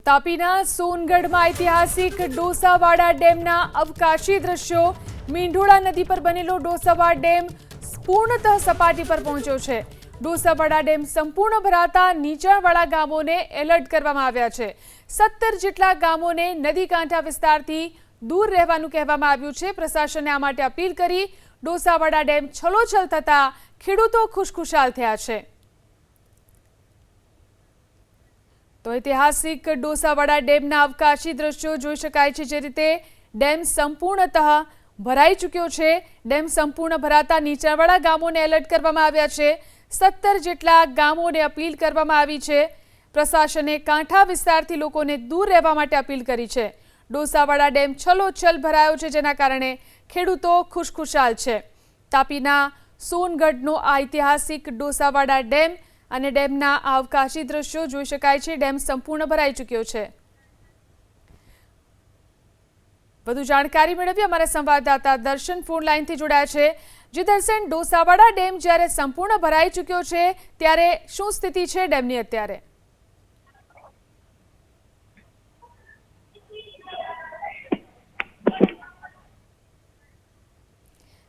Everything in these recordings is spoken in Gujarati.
તાપીના સોનગઢમાં ઐતિહાસિક ડોસાવાડા ડેમના અવકાશી દ્રશ્યો। મીંઢોળા નદી પર બનેલો ડોસાવાડા ડેમ પૂર્ણતઃ સપાટી પર પહોંચ્યો છે। ડોસાવાડા ડેમ સંપૂર્ણ ભરાતા નીચાણવાળા ગામોને એલર્ટ કરવામાં આવ્યા છે। 17 જેટલા ગામોને નદી કાંઠા વિસ્તારથી દૂર રહેવાનું કહેવામાં આવ્યું છે। પ્રશાસને આ માટે અપીલ કરી। ડોસાવાડા ડેમ છલોછલ થતા ખેડૂતો ખુશખુશાલ થયા છે। તો ઐતિહાસિક ડોસાવાડા ડેમના અવકાશી દ્રશ્યો જોઈ શકાય છે। જે રીતે ડેમ સંપૂર્ણતઃ ભરાઈ ચૂક્યો છે। ડેમ સંપૂર્ણ ભરાતા નીચાણવાળા ગામોને એલર્ટ કરવામાં આવ્યા છે। 17 જેટલા ગામોને અપીલ કરવામાં આવી છે। પ્રશાસને કાંઠા વિસ્તારથી લોકોને દૂર રહેવા માટે અપીલ કરી છે। ડોસાવાડા ડેમ છલોછલ ભરાયો છે, જેના કારણે ખેડૂતો ખુશખુશાલ છે। તાપીના સોનગઢનો આ ઐતિહાસિક ડોસાવાડા ડેમ અને ડેમના અવકાશી દ્રશ્યો જોઈ શકાય છે। ડેમ સંપૂર્ણ ભરાઈ ચૂક્યો છે। વધુ જાણકારી મેળવી અમારા સંવાદદાતા દર્શન ફોન લાઈનથી જોડાયા છે। જે દર્શન, ડોસાવાડા ડેમ જ્યારે સંપૂર્ણ ભરાઈ ચૂક્યો છે ત્યારે શું સ્થિતિ છે ડેમની અત્યારે?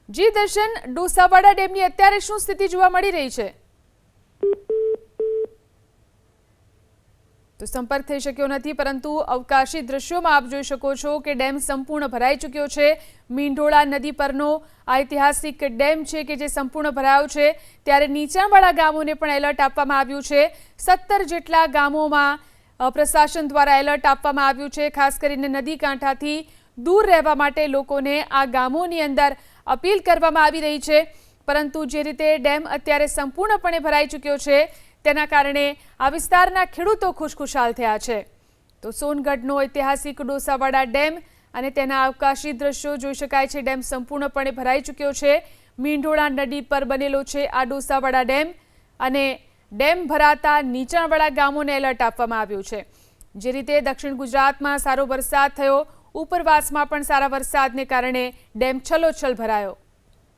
જી દર્શન, ડોસાવાડા ડેમની અત્યારે શું સ્થિતિ જોવા મળી રહી છે? તો સંપર્ક થઈ શક્યો નથી, પરંતુ અવકાશી દ્રશ્યોમાં આપ જોઈ શકો છો કે ડેમ સંપૂર્ણ ભરાઈ ચૂક્યો છે। મીંઢોળા નદી પરનો ઐતિહાસિક ડેમ છે કે જે સંપૂર્ણ ભરાયો છે, ત્યારે નીચાણવાળા ગામોને પણ એલર્ટ આપવામાં આવ્યું છે। 17 જેટલા ગામોમાં પ્રશાસન દ્વારા એલર્ટ આપવામાં આવ્યું છે। ખાસ કરીને નદી કાંઠાથી દૂર રહેવા માટે લોકોને આ ગામોની અંદર અપીલ કરવામાં આવી રહી છે। પરંતુ જે રીતે ડેમ અત્યારે સંપૂર્ણપણે ભરાઈ ચૂક્યો છે, તેના કારણે આ વિસ્તારના ખેડૂતો ખુશખુશાલ થયા છે। તો સોનગઢનો ઐતિહાસિક ડોસાવાડા ડેમ અને તેના અવકાશી દ્રશ્યો જોઈ શકાય છે। ડેમ સંપૂર્ણપણે ભરાઈ ચૂક્યો છે। મીંઢોળા નદી પર બનેલો છે આ ડોસાવાડા ડેમ, અને ડેમ ભરાતા નીચાણવાળા ગામોને એલર્ટ આપવામાં આવ્યું છે। જે રીતે દક્ષિણ ગુજરાતમાં સારો વરસાદ થયો, ઉપરવાસમાં પણ સારા વરસાદને કારણે ડેમ છલોછલ ભરાયો।